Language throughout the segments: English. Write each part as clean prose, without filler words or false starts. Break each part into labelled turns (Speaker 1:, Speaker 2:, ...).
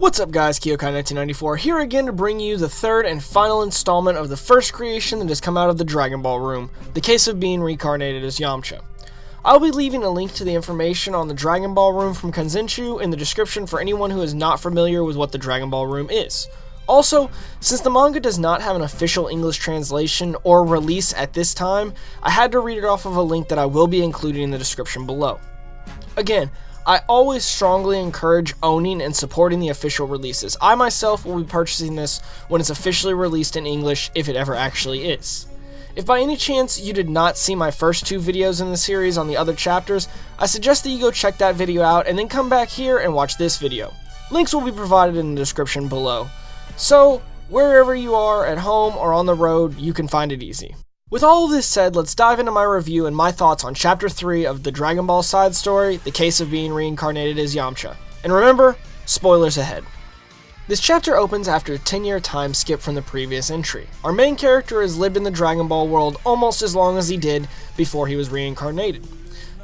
Speaker 1: What's up guys, Kyokai1994 here again to bring you the third and final installment of the first creation that has come out of the Dragon Ball room, the case of being reincarnated as Yamcha. I'll be leaving a link to the information on the Dragon Ball room from Kanzenshuu in the description for anyone who is not familiar with what the Dragon Ball room is. Also, since the manga does not have an official English translation or release at this time, I had to read it off of a link that I will be including in the description below. Again, I always strongly encourage owning and supporting the official releases. I myself will be purchasing this when it's officially released in English, if it ever actually is. If by any chance you did not see my first two videos in the series on the other chapters, I suggest that you go check that video out and then come back here and watch this video. Links will be provided in the description below. So, wherever you are, at home or on the road, you can find it easy. With all of this said, let's dive into my review and my thoughts on Chapter 3 of the Dragon Ball side story, The Case of Being Reincarnated as Yamcha. And remember, spoilers ahead. This chapter opens after a 10-year time skip from the previous entry. Our main character has lived in the Dragon Ball world almost as long as he did before he was reincarnated.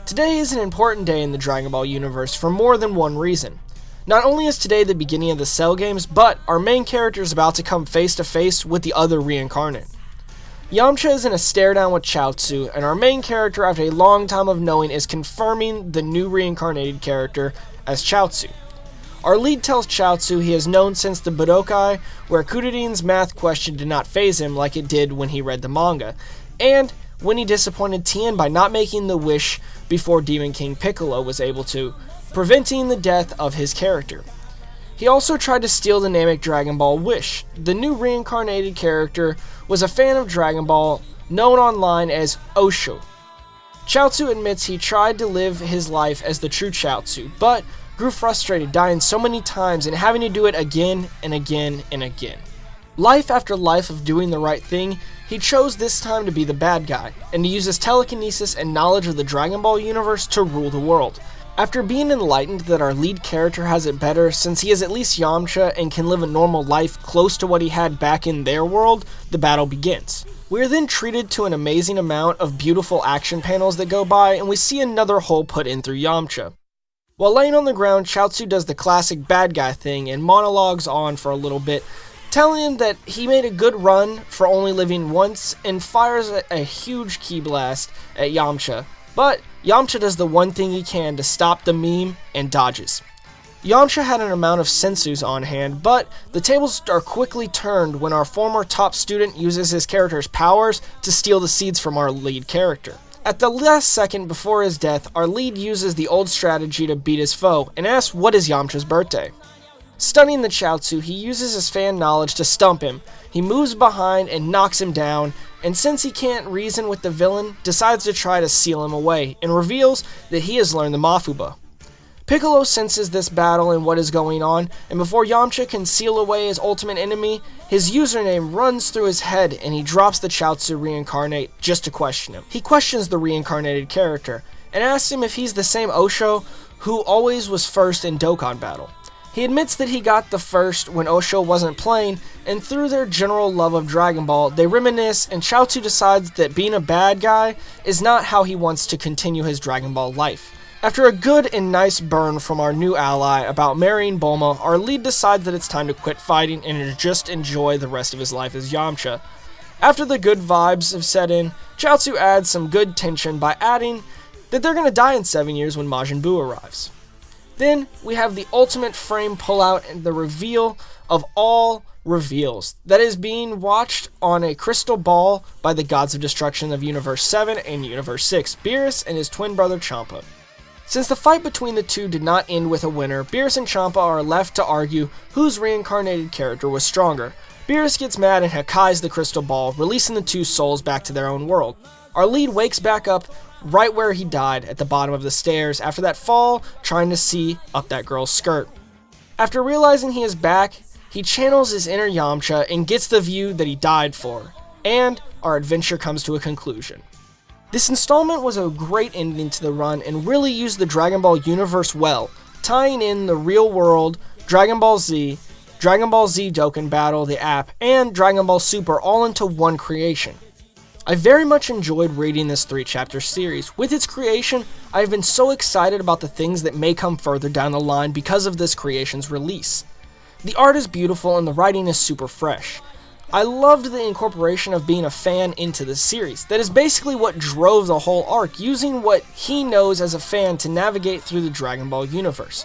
Speaker 1: Today is an important day in the Dragon Ball universe for more than one reason. Not only is today the beginning of the Cell games, but our main character is about to come face to face with the other reincarnate. Yamcha is in a stare down with Chaozu, and our main character, after a long time of knowing, is confirming the new reincarnated character as Chaozu. Our lead tells Chaozu he has known since the Budokai, where Kuderin's math question did not faze him like it did when he read the manga, and when he disappointed Tien by not making the wish before Demon King Piccolo was able to, preventing the death of his character. He also tried to steal the Namek Dragon Ball wish. The new reincarnated character was a fan of Dragon Ball, known online as Osho. Chaozu admits he tried to live his life as the true Chaozu, but grew frustrated dying so many times and having to do it again and again and again. Life after life of doing the right thing, he chose this time to be the bad guy, and to use his telekinesis and knowledge of the Dragon Ball universe to rule the world. After being enlightened that our lead character has it better since he is at least Yamcha and can live a normal life close to what he had back in their world, the battle begins. We are then treated to an amazing amount of beautiful action panels that go by, and we see another hole put in through Yamcha. While laying on the ground, Chaozu does the classic bad guy thing and monologues on for a little bit, telling him that he made a good run for only living once and fires a huge ki blast at Yamcha. But Yamcha does the one thing he can to stop the meme and dodges. Yamcha had an amount of sensus on hand, but the tables are quickly turned when our former top student uses his character's powers to steal the seeds from our lead character. At the last second before his death, our lead uses the old strategy to beat his foe and asks what is Yamcha's birthday. Stunning the Chaozu, he uses his fan knowledge to stump him. He moves behind and knocks him down, and since he can't reason with the villain, decides to try to seal him away, and reveals that he has learned the Mafuba. Piccolo senses this battle and what is going on, and before Yamcha can seal away his ultimate enemy, his username runs through his head and he drops the Chaozu reincarnate just to question him. He questions the reincarnated character, and asks him if he's the same Osho who always was first in Dokkan battle. He admits that he got the first when Osho wasn't playing, and through their general love of Dragon Ball, they reminisce, and Chaozu decides that being a bad guy is not how he wants to continue his Dragon Ball life. After a good and nice burn from our new ally about marrying Bulma, our lead decides that it's time to quit fighting and to just enjoy the rest of his life as Yamcha. After the good vibes have set in, Chaozu adds some good tension by adding that they're going to die in 7 years when Majin Buu arrives. Then, we have the ultimate frame pullout and the reveal of all reveals that is being watched on a crystal ball by the gods of destruction of Universe 7 and Universe 6, Beerus and his twin brother Champa. Since the fight between the two did not end with a winner, Beerus and Champa are left to argue whose reincarnated character was stronger. Beerus gets mad and Hakkai's the crystal ball, releasing the two souls back to their own world. Our lead wakes back up right where he died, at the bottom of the stairs after that fall, trying to see up that girl's skirt. After realizing he is back, he channels his inner Yamcha and gets the view that he died for, and our adventure comes to a conclusion. This installment was a great ending to the run and really used the Dragon Ball universe well, tying in the real world, Dragon Ball Z Dokkan Battle, the app, and Dragon Ball Super all into one creation. I very much enjoyed reading this 3-chapter series. With its creation, I have been so excited about the things that may come further down the line because of this creation's release. The art is beautiful and the writing is super fresh. I loved the incorporation of being a fan into the series. That is basically what drove the whole arc, using what he knows as a fan to navigate through the Dragon Ball universe.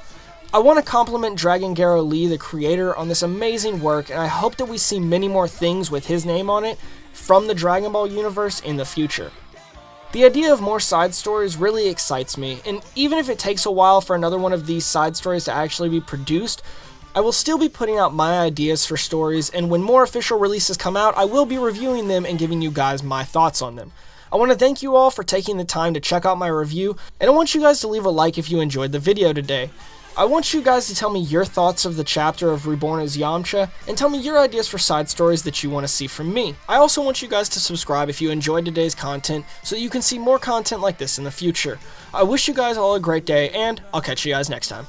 Speaker 1: I want to compliment Dragon Garo Lee, the creator, on this amazing work, and I hope that we see many more things with his name on it from the Dragon Ball universe in the future. The idea of more side stories really excites me, and even if it takes a while for another one of these side stories to actually be produced, I will still be putting out my ideas for stories, and when more official releases come out, I will be reviewing them and giving you guys my thoughts on them. I want to thank you all for taking the time to check out my review, and I want you guys to leave a like if you enjoyed the video today. I want you guys to tell me your thoughts of the chapter of Reborn as Yamcha, and tell me your ideas for side stories that you want to see from me. I also want you guys to subscribe if you enjoyed today's content, so that you can see more content like this in the future. I wish you guys all a great day, and I'll catch you guys next time.